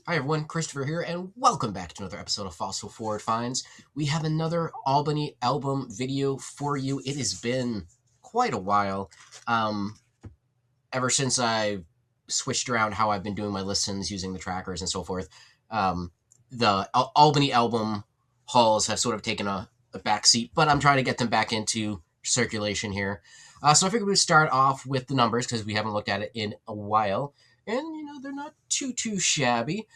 Hi everyone, Christopher here, and welcome back to another episode of Fossil Forward Finds. We have another Albany album video for you. It has been quite a while, ever since I switched around how I've been doing my listens using the trackers and so forth. The Albany album hauls have sort of taken a back seat, but I'm trying to get them back into circulation here. So I figured we'd start off with the numbers because we haven't looked at it in a while, and they're not too shabby.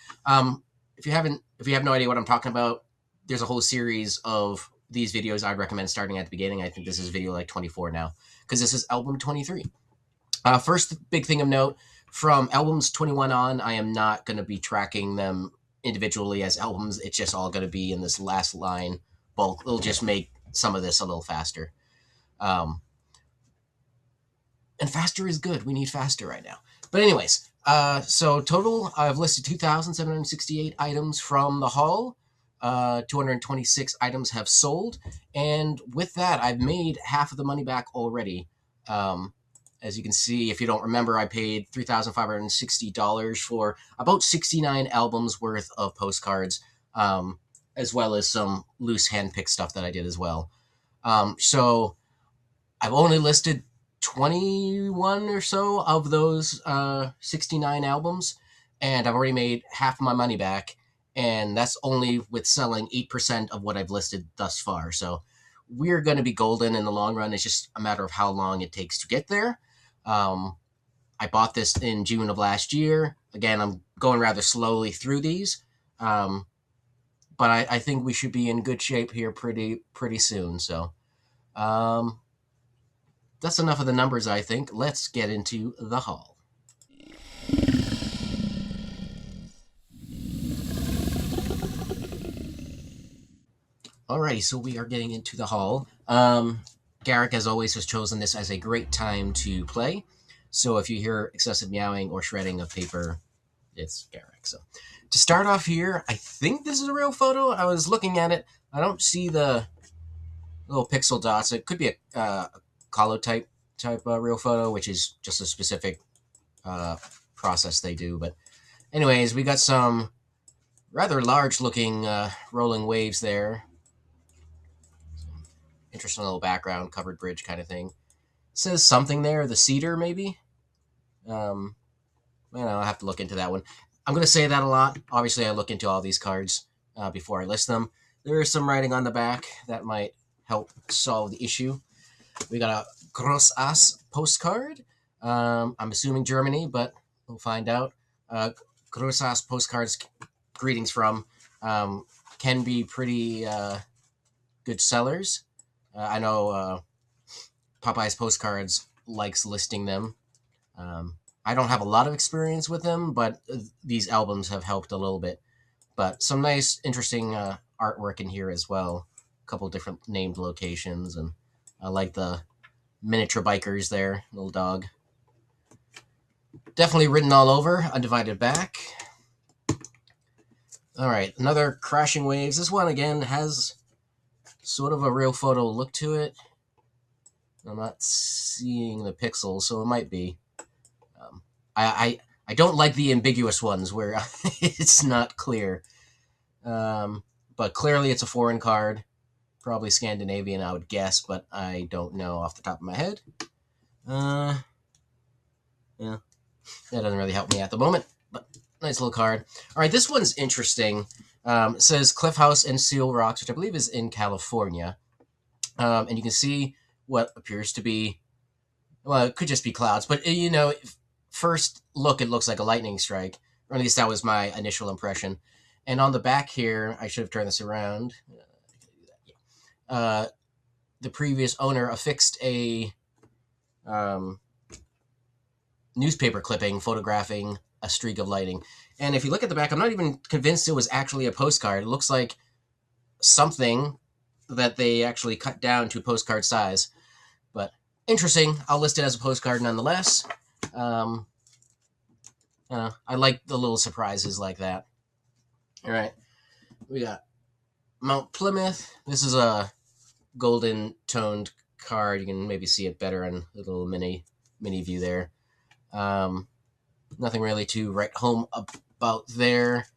If you have no idea what I'm talking about, there's a whole series of these videos I'd recommend starting at the beginning. I think this is video like 24 now because this is album 23. First big thing of note, from albums 21 on, I am not going to be tracking them individually as albums. It's just all going to be in this last line bulk. It'll just make some of this a little faster. Um, and faster is good. We need faster right now. But anyways, so total, I've listed 2,768 items from the haul. 226 items have sold. And with that, I've made half of the money back already. As you can see, if you don't remember, I paid $3,560 for about 69 albums worth of postcards, as well as some loose handpicked stuff that I did as well. So I've only listed 21 or so of those 69 albums, and I've already made half my money back, and that's only with selling 8% of what I've listed thus far. So we're going to be golden in the long run. It's just a matter of how long it takes to get there. I bought this in June of last year. Again, I'm going rather slowly through these, but I think we should be in good shape here pretty soon. So that's enough of the numbers, I think. Let's get into the haul. Alrighty, so we are getting into the haul. Garak, as always, has chosen this as a great time to play. So if you hear excessive meowing or shredding of paper, it's Garak. So to start off here, I think this is a real photo. I was looking at it. I don't see the little pixel dots. It could be a colotype type real photo, which is just a specific process they do. But anyways, we got some rather large looking rolling waves there. Interesting little background, covered bridge kind of thing. It says something there, the cedar maybe. I'll have to look into that one. I'm going to say that a lot. Obviously, I look into all these cards before I list them. There is some writing on the back that might help solve the issue. We got a Großas postcard. I'm assuming Germany, but we'll find out. Großas postcards, greetings from, can be pretty good sellers. I know Popeye's Postcards likes listing them. I don't have a lot of experience with them, but these albums have helped a little bit. But some nice, interesting artwork in here as well. A couple different named locations, and I like the miniature bikers there, little dog. Definitely written all over, undivided back. All right, another Crashing Waves. This one, again, has sort of a real photo look to it. I'm not seeing the pixels, so it might be. I don't like the ambiguous ones where it's not clear. But clearly it's a foreign card. Probably Scandinavian, I would guess, but I don't know off the top of my head. Yeah, that doesn't really help me at the moment, but nice little card. All right, this one's interesting. It says Cliff House and Seal Rocks, which I believe is in California. And you can see what appears to be, well, it could just be clouds, but first look, it looks like a lightning strike, or at least that was my initial impression. And on the back here, I should have turned this around. The previous owner affixed a newspaper clipping photographing a streak of lightning. And if you look at the back, I'm not even convinced it was actually a postcard. It looks like something that they actually cut down to postcard size. But interesting. I'll list it as a postcard nonetheless. I like the little surprises like that. All right. We got Mount Plymouth. This is a golden toned card. You can maybe see it better in the little mini view there. Nothing really to write home about there.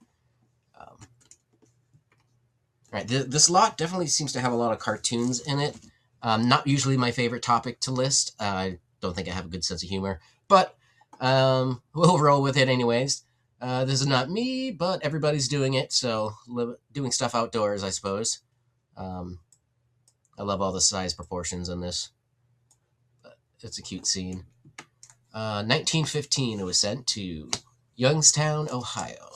Right, this lot definitely seems to have a lot of cartoons in it. Not usually my favorite topic to list. I don't think I have a good sense of humor, but we'll roll with it anyways. This is not me, but everybody's doing it, so doing stuff outdoors, I suppose. I love all the size proportions in this. But it's a cute scene. 1915, it was sent to Youngstown, Ohio.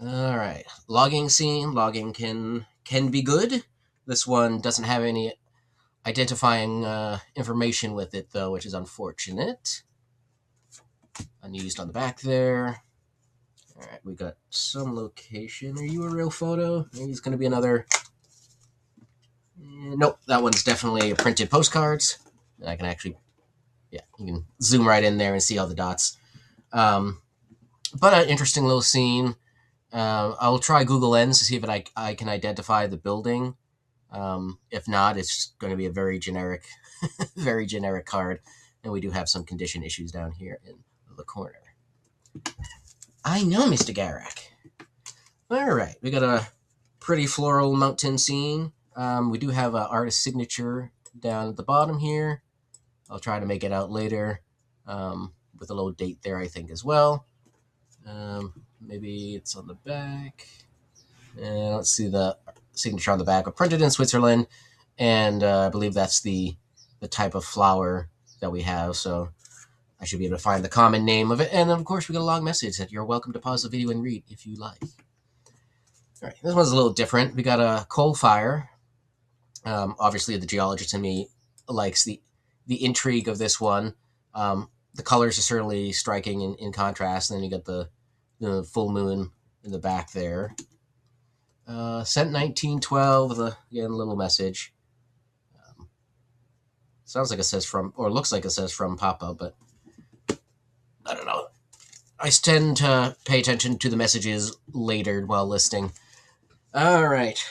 All right, logging scene. Logging can be good. This one doesn't have any identifying information with it, though, which is unfortunate. Unused on the back there. All right, we got some location. Are you a real photo? Maybe it's going to be another. Nope, that one's definitely printed postcards. And I can actually, yeah, you can zoom right in there and see all the dots. But an interesting little scene. I'll try Google Lens to see if I can identify the building. If not, it's going to be a very generic, very generic card. And we do have some condition issues down here in the corner. I know, Mr. Garak. All right, we got a pretty floral mountain scene. We do have an artist signature down at the bottom here. I'll try to make it out later with a little date there, I think, as well. Maybe it's on the back. And let's see the signature on the back. Printed in Switzerland, and I believe that's the type of flower that we have. So I should be able to find the common name of it. And then, of course, we got a long message that you're welcome to pause the video and read if you like. All right, this one's a little different. We got a coal fire. Obviously, the geologist in me likes the intrigue of this one. The colors are certainly striking in contrast. And then you got the full moon in the back there. Sent 1912 with again, a little message. Sounds like it says from, or looks like it says from Papa, but I don't know. I tend to pay attention to the messages later while listing. All right.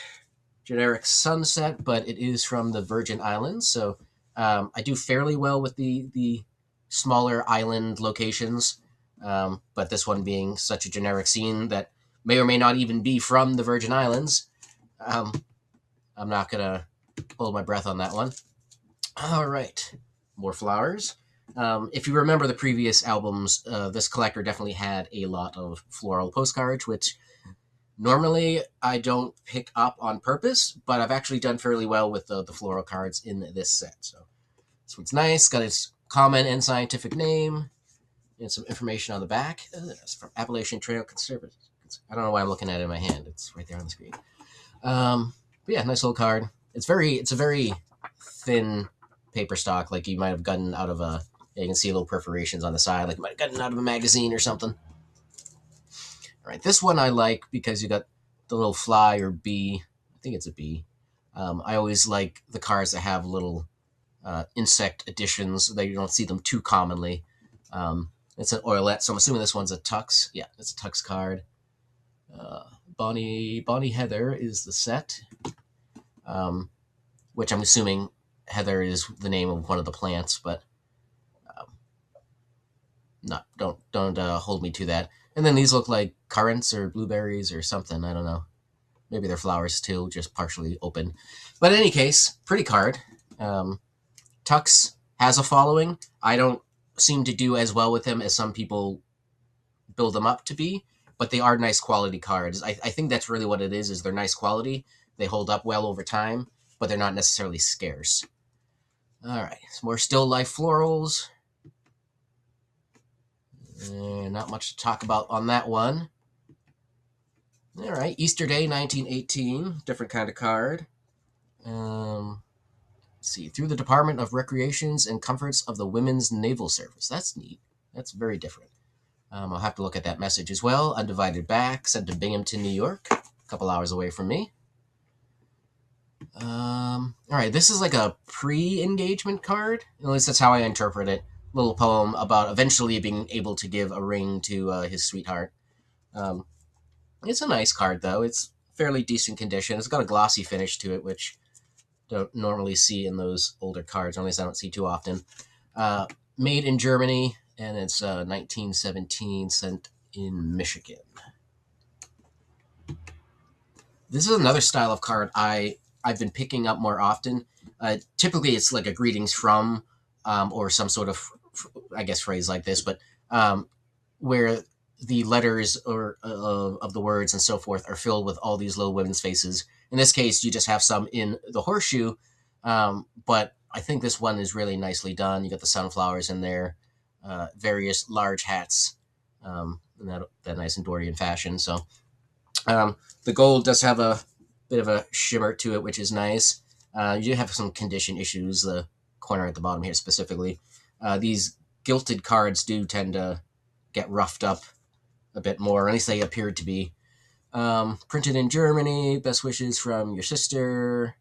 Generic sunset, but it is from the Virgin Islands, so I do fairly well with the smaller island locations, but this one being such a generic scene that may or may not even be from the Virgin Islands, I'm not going to hold my breath on that one. All right, more flowers. If you remember the previous albums, this collector definitely had a lot of floral postcards, which normally I don't pick up on purpose, but I've actually done fairly well with the floral cards in this set. So this one's nice, got its common and scientific name, and some information on the back. It's from Appalachian Trail Conservancy. I don't know why I'm looking at it in my hand. It's right there on the screen. But yeah, nice little card. It's a very thin paper stock, like you might have gotten out of a. You can see little perforations on the side, like you might have gotten out of a magazine or something. All right, this one I like because you got the little fly or bee. I think it's a bee. I always like the cards that have little insect additions. That you don't see them too commonly. It's an oilette, so I'm assuming this one's a tux. Yeah, it's a tux card. Bonnie Heather is the set, which I'm assuming Heather is the name of one of the plants, but don't hold me to that. And then these look like currants or blueberries or something. I don't know. Maybe they're flowers too, just partially open. But in any case, pretty card. Tux has a following. I don't seem to do as well with them as some people build them up to be, but they are nice quality cards. I think that's really what it is they're nice quality. They hold up well over time, but they're not necessarily scarce. All right, some more still life florals. Not much to talk about on that one. All right, Easter Day 1918, different kind of card. Let's see, through the Department of Recreations and Comforts of the Women's Naval Service. That's neat. That's very different. I'll have to look at that message as well. Undivided back, sent to Binghamton, New York, a couple hours away from me. All right, this is like a pre-engagement card. At least that's how I interpret it. Little poem about eventually being able to give a ring to his sweetheart. It's a nice card, though. It's fairly decent condition. It's got a glossy finish to it, which don't normally see in those older cards, or at least I don't see too often. Made in Germany, and it's 1917, sent in Michigan. This is another style of card I've been picking up more often. Typically, it's like a greetings from, or some sort of, I guess, phrase like this, but where the letters or of the words and so forth are filled with all these little women's faces. In this case, you just have some in the horseshoe, but I think this one is really nicely done. You got the sunflowers in there, various large hats, in that nice Edwardian fashion. So the gold does have a bit of a shimmer to it, which is nice. You do have some condition issues, the corner at the bottom here specifically. These gilded cards do tend to get roughed up a bit more, or at least they appeared to be. Printed in Germany, best wishes from your sister.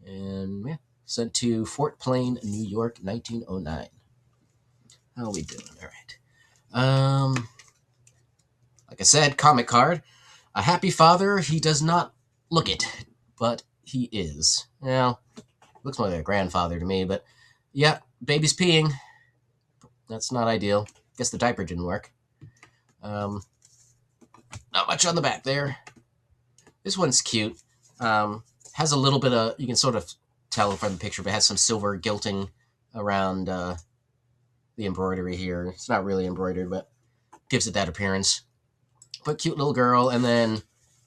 And yeah, sent to Fort Plain, New York, 1909. How are we doing? All right. Like I said, comic card. A happy father, he does not look it, but he is. Well, looks more like a grandfather to me, but yeah, baby's peeing. That's not ideal. Guess the diaper didn't work. Not much on the back there. This one's cute. Has a little bit of, you can sort of tell from the picture, but it has some silver gilting around the embroidery here. It's not really embroidered, but gives it that appearance. But cute little girl, and then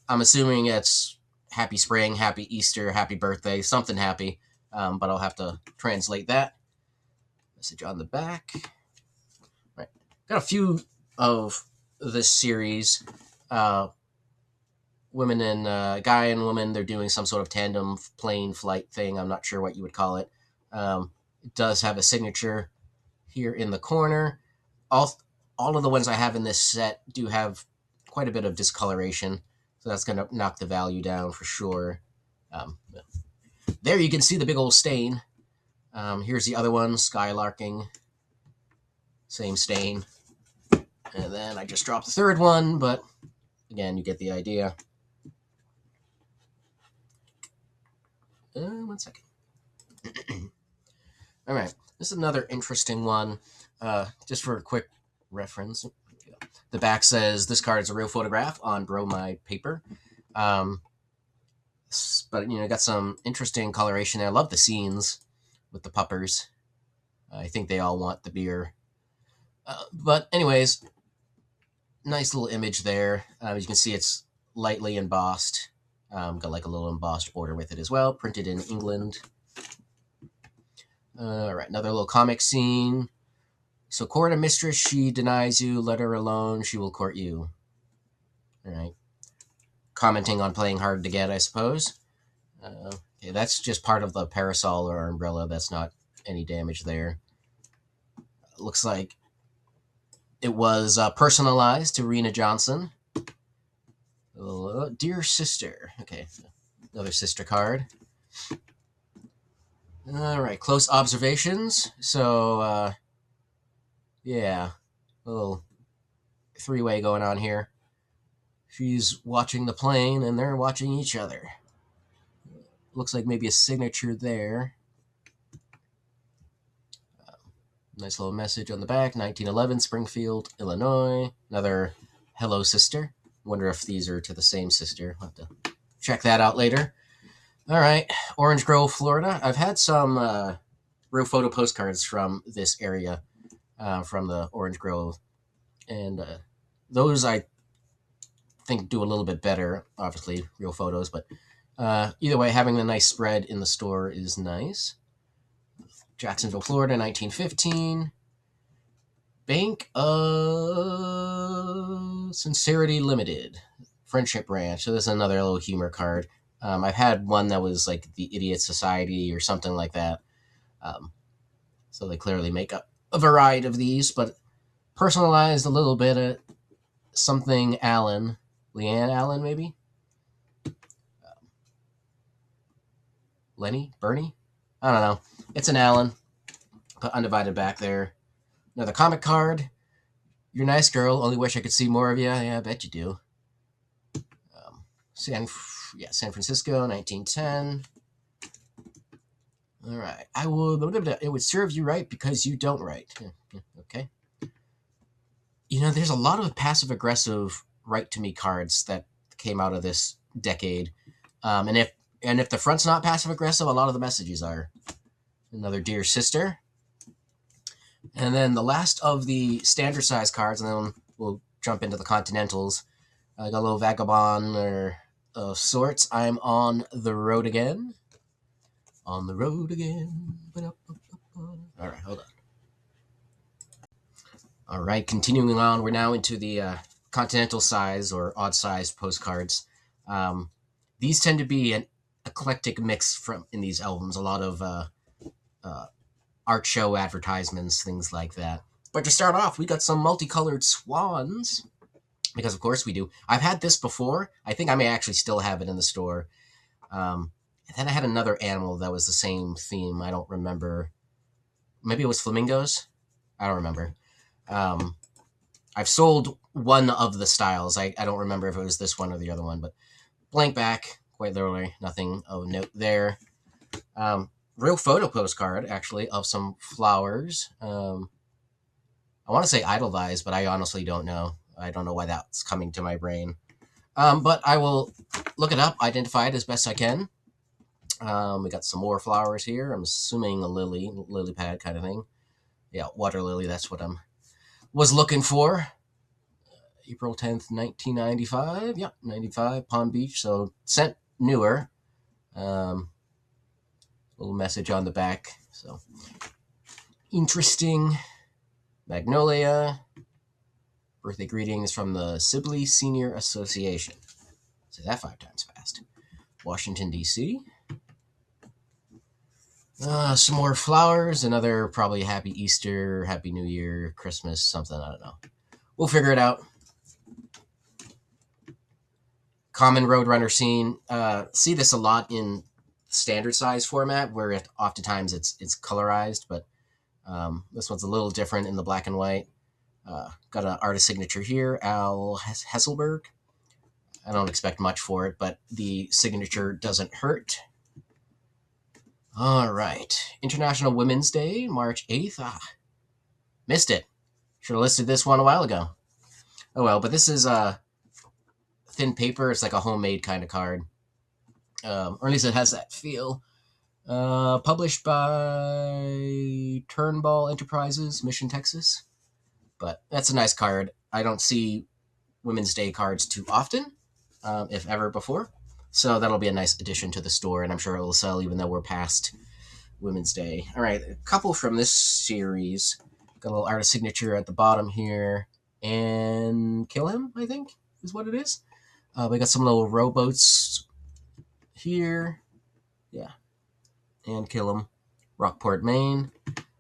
I'm assuming it's happy spring, happy Easter, happy birthday, something happy, but I'll have to translate that. Message on the back. Right. Got a few of this series. Women and guy and woman, they're doing some sort of tandem plane flight thing. I'm not sure what you would call it. It does have a signature here in the corner. All of the ones I have in this set do have quite a bit of discoloration, so that's going to knock the value down for sure. There you can see the big old stain. Here's the other one, Skylarking. Same stain. And then I just dropped the third one, but again, you get the idea. 1 second. All right, this is another interesting one. Just for a quick reference, the back says this card is a real photograph on bromide paper. But got some interesting coloration. I love the scenes with the puppers. I think they all want the beer. But anyways, nice little image there. As you can see, it's lightly embossed. Got like a little embossed border with it as well. Printed in England. All right, another little comic scene. So court a mistress, she denies you, let her alone, she will court you. All right. Commenting on playing hard to get, I suppose. Okay, that's just part of the parasol or umbrella. That's not any damage there. Looks like it was personalized to Rena Johnson. Dear sister. Okay, another sister card. All right, close observations. So, yeah, a little three-way going on here. She's watching the plane, and they're watching each other. Looks like maybe a signature there. Nice little message on the back. 1911, Springfield, Illinois. Another hello, sister. Wonder if these are to the same sister. I'll have to check that out later. All right, Orange Grove, Florida. I've had some real photo postcards from this area, from the Orange Grove. And those I think do a little bit better, obviously, real photos. But either way, having a nice spread in the store is nice. Jacksonville, Florida, 1915. Bank of Sincerity Limited. Friendship Branch. So this is another little humor card. I've had one that was like the Idiot Society or something like that. So they clearly make a variety of these, but personalized a little bit. Something Allen. Leanne Allen, maybe? Lenny? Bernie? I don't know. It's an Allen. Put undivided back there. Another comic card. You're a nice girl. Only wish I could see more of you. Yeah, I bet you do. San Francisco, 1910. All right. It would serve you right because you don't write. Okay. There's a lot of passive-aggressive write-to-me cards that came out of this decade. And if the front's not passive-aggressive, a lot of the messages are. Another Dear Sister. And then the last of the standard size cards, and then we'll jump into the Continentals. I got a little Vagabond or of sorts. I'm on the road again. On the road again. All right, hold on. All right, continuing on, we're now into the Continental size or odd size postcards. These tend to be an eclectic mix in these albums. A lot of art show advertisements, things like that. But to start off, we got some multicolored swans, because of course we do. I've had this before. I think I may actually still have it in the store. And then I had another animal that was the same theme. I don't remember. Maybe it was flamingos? I don't remember. I've sold one of the styles. I don't remember if it was this one or the other one, but blank back, quite literally, nothing of note there. Real photo postcard, actually, of some flowers. I want to say Edelweiss, but I honestly don't know. I don't know why that's coming to my brain. But I will look it up, identify it as best I can. We got some more flowers here. I'm assuming a lily pad kind of thing. Yeah, water lily, that's what I was looking for. April 10th, 1995. Yeah, 95, Palm Beach. So sent newer. Little message on the back. So interesting. Magnolia. Birthday greetings from the Sibley Senior Association. Say that 5 times fast. Washington, D.C. Some more flowers. Another probably Happy Easter, Happy New Year, Christmas, something. I don't know. We'll figure it out. Common Roadrunner scene. See this a lot in standard size format, where oftentimes it's colorized, but this one's a little different in the black and white. Got an artist signature here, Al Hesselberg. I don't expect much for it, but the signature doesn't hurt. All right. International Women's Day, March 8th. Missed it. Should have listed this one a while ago. Oh well, but this is thin paper. It's like a homemade kind of card. Or at least it has that feel. Published by Turnbull Enterprises, Mission, Texas. But that's a nice card. I don't see Women's Day cards too often, if ever before. So that'll be a nice addition to the store, and I'm sure it will sell even though we're past Women's Day. All right, a couple from this series. Got a little artist signature at the bottom here. And Kill Him, I think, is what it is. We got some little rowboats here. Yeah. And Kill Him. Rockport, Maine.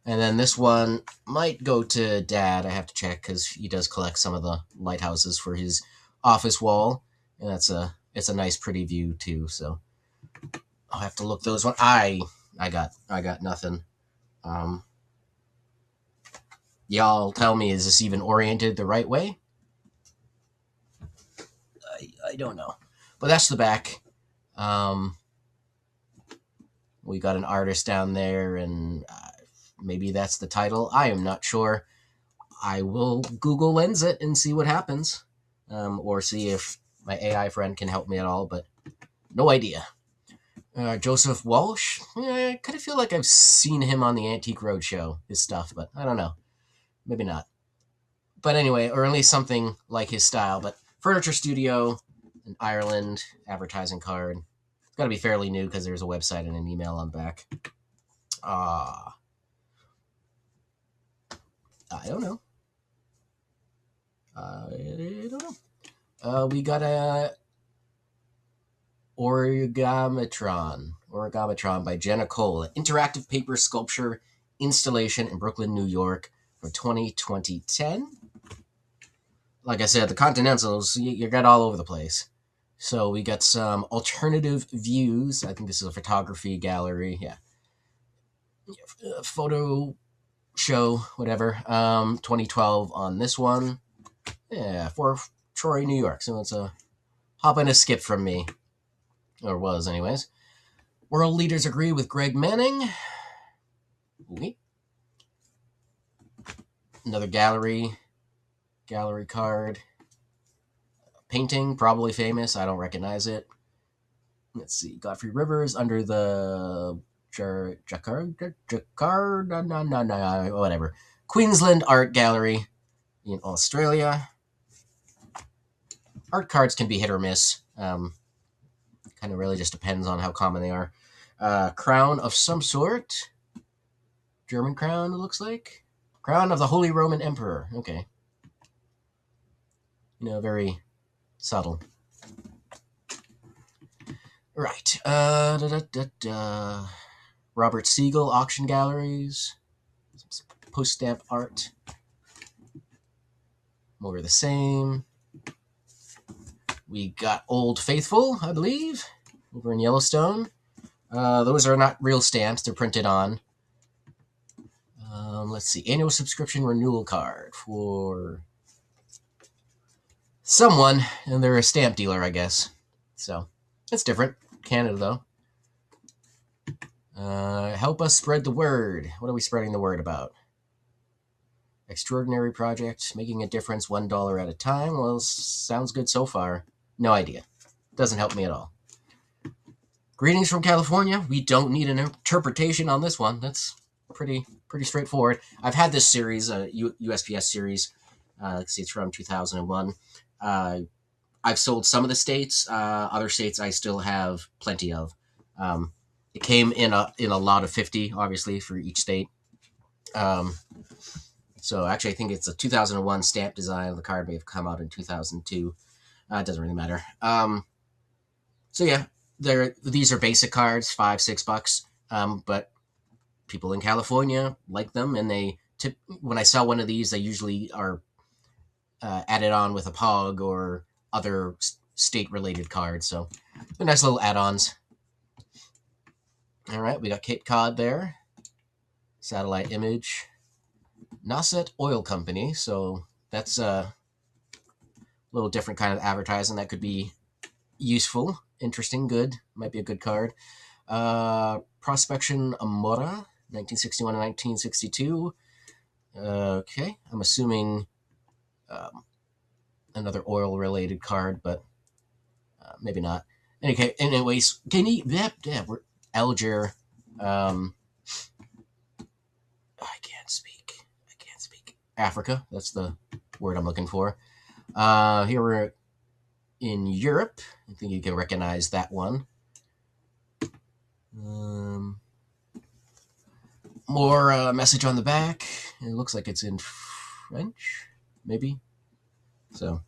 And then this one might go to Dad. I have to check because he does collect some of the lighthouses for his office wall. And it's a nice, pretty view too. So I'll have to look those one. I got nothing. Y'all tell me, is this even oriented the right way? I don't know. But that's the back. We got an artist down there, and maybe that's the title. I am not sure. I will Google Lens it and see what happens. Or see if my AI friend can help me at all, but no idea. Joseph Walsh. I kind of feel like I've seen him on the Antique Roadshow, his stuff, but I don't know. Maybe not. But anyway, or at least something like his style. But Furniture Studio in Ireland, advertising card. It's got to be fairly new because there's a website and an email on the back. I don't know. We got a Origamatron by Jenna Cole, an interactive paper sculpture installation in Brooklyn, New York from 2010. Like I said, the Continentals, you got all over the place. So we got some alternative views. I think this is a photography gallery. Yeah. Photo show, whatever. 2012 on this one. Yeah, for Troy, New York. So it's a hop and a skip from me. Or was, anyways. World leaders agree with Greg Manning. Another gallery. gallery card. Painting, probably famous. I don't recognize it. Let's see. Godfrey Rivers under the Jakarta, whatever. Queensland Art Gallery in Australia. Art cards can be hit or miss. Kind of really just depends on how common they are. Crown of some sort. German crown, it looks like. Crown of the Holy Roman Emperor. Okay. Very subtle. Right. Robert Siegel auction galleries. Post stamp art. More of the same. We got Old Faithful, I believe, over in Yellowstone. Those are not real stamps. They're printed on. Let's see. Annual subscription renewal card for someone, and they're a stamp dealer, I guess. So, it's different. Canada, though. Help us spread the word. What are we spreading the word about? Extraordinary project, making a difference $1 at a time. Well, sounds good so far. No idea. Doesn't help me at all. Greetings from California. We don't need an interpretation on this one. That's pretty straightforward. I've had this series, USPS series. Let's see, it's from 2001. I've sold some of the states. Other states I still have plenty of. It came in a lot of 50, obviously, for each state. So actually, I think it's a 2001 stamp design. The card may have come out in 2002. It doesn't really matter. So yeah, these are basic cards, $5-6. But people in California like them, and when I sell one of these, they usually are added on with a POG or other state-related cards. So they're nice little add-ons. All right, we got Cape Cod there. Satellite image. Nauset Oil Company. So that's a little different kind of advertising that could be useful, interesting, good. Might be a good card. Prospection Amora, 1961 and 1962. Okay, I'm assuming another oil-related card, but maybe not. Anyways, we're Alger. I can't speak. Africa. That's the word I'm looking for. Here we're in Europe. I think you can recognize that one. More message on the back. It looks like it's in French, maybe. So,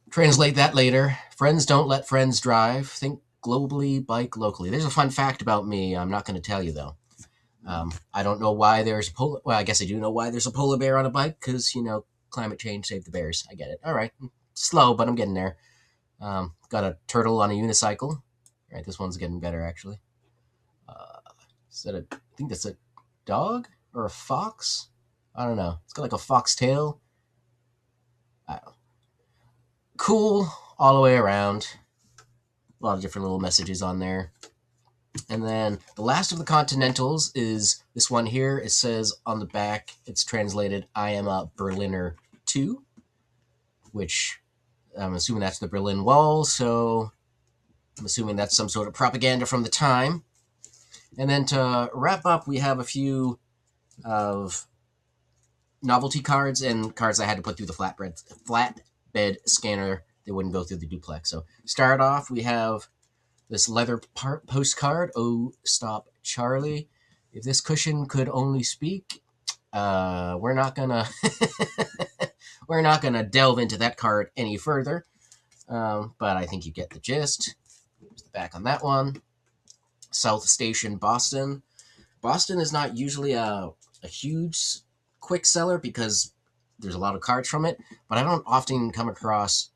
translate that later. Friends don't let friends drive. Think globally, bike locally. There's a fun fact about me. I'm not going to tell you, though. I don't know why there's well, I guess I do know why there's a polar bear on a bike, because, climate change saved the bears. I get it. All right. Slow, but I'm getting there. Got a turtle on a unicycle. All right, this one's getting better, actually. I think that's a dog or a fox? I don't know. It's got like a fox tail. I don't know. Cool all the way around. A lot of different little messages on there. And then the last of the Continentals is this one here. It says on the back, it's translated, I am a Berliner 2, which I'm assuming that's the Berlin Wall. So I'm assuming that's some sort of propaganda from the time. And then to wrap up, we have a few of novelty cards and cards I had to put through the flatbed scanner. They wouldn't go through the duplex. So start off, we have this leather postcard. Oh, stop, Charlie. If this cushion could only speak, we're not gonna delve into that card any further. But I think you get the gist. Here's the back on that one. South Station, Boston. Boston is not usually a huge quick seller because there's a lot of cards from it, but I don't often come across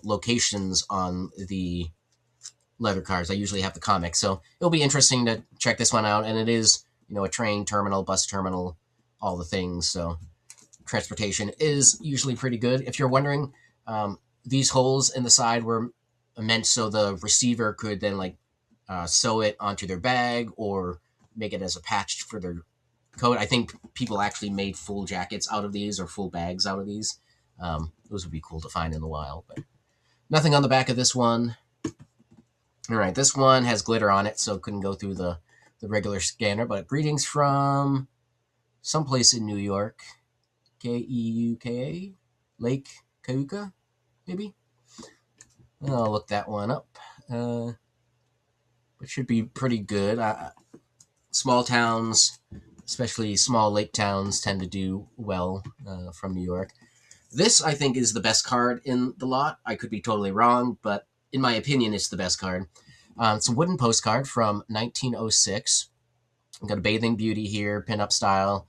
locations on the leather cards. I usually have the comics, so it'll be interesting to check this one out. And it is, a train terminal, bus terminal, all the things. So transportation is usually pretty good. If you're wondering, these holes in the side were meant so the receiver could then sew it onto their bag or make it as a patch for their coat. I think people actually made full jackets out of these or full bags out of these. Those would be cool to find in the wild, but nothing on the back of this one. All right, this one has glitter on it, so it couldn't go through the regular scanner, but greetings from someplace in New York. Keuka? Lake Keuka, maybe? I'll look that one up. It should be pretty good. Small towns, especially small lake towns, tend to do well from New York. This, I think, is the best card in the lot. I could be totally wrong, but in my opinion, it's the best card. It's a wooden postcard from 1906. I've got a bathing beauty here, pinup style.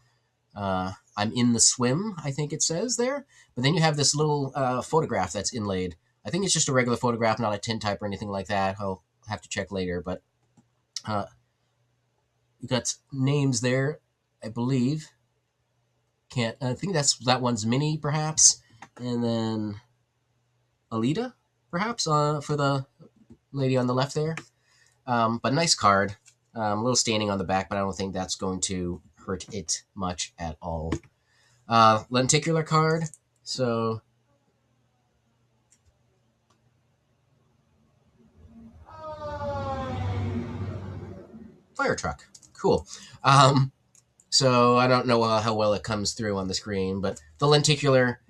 I'm in the swim, I think it says there. But then you have this little photograph that's inlaid. I think it's just a regular photograph, not a tintype or anything like that. I'll have to check later, but you got names there, I believe. I think that one's Minnie, perhaps, and then Alita, perhaps, for the lady on the left there. But nice card. A little staining on the back, but I don't think that's going to hurt it much at all. Lenticular card. So fire truck. Cool. So I don't know how well it comes through on the screen, but the lenticular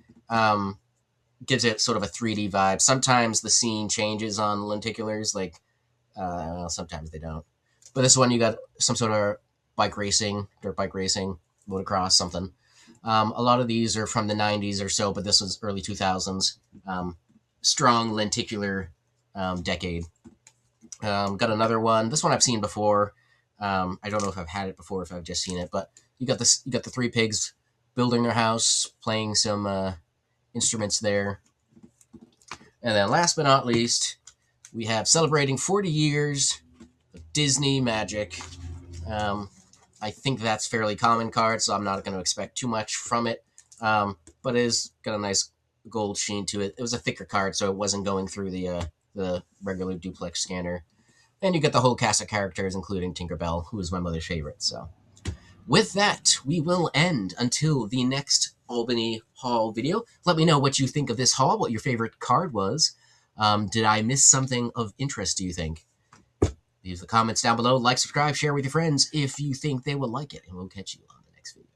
gives it sort of a 3D vibe. Sometimes the scene changes on lenticulars, like sometimes they don't. But this one, you got some sort of bike racing, dirt bike racing, motocross, something. A lot of these are from the 90s or so, but this was early 2000s. Strong lenticular decade. Got another one. This one I've seen before. I don't know if I've had it before, if I've just seen it, but you got this. You got the three pigs building their house, playing some instruments there. And then last but not least, we have celebrating 40 years of Disney magic. I think that's fairly common card, so I'm not going to expect too much from it. But it is got a nice gold sheen to it. It was a thicker card, so it wasn't going through the regular duplex scanner. And you get the whole cast of characters, including Tinkerbell, who is my mother's favorite. So with that, we will end until the next Albany haul video. Let me know what you think of this haul, what your favorite card was. Did I miss something of interest, do you think? Leave the comments down below, like, subscribe, share with your friends if you think they will like it, and we'll catch you on the next video.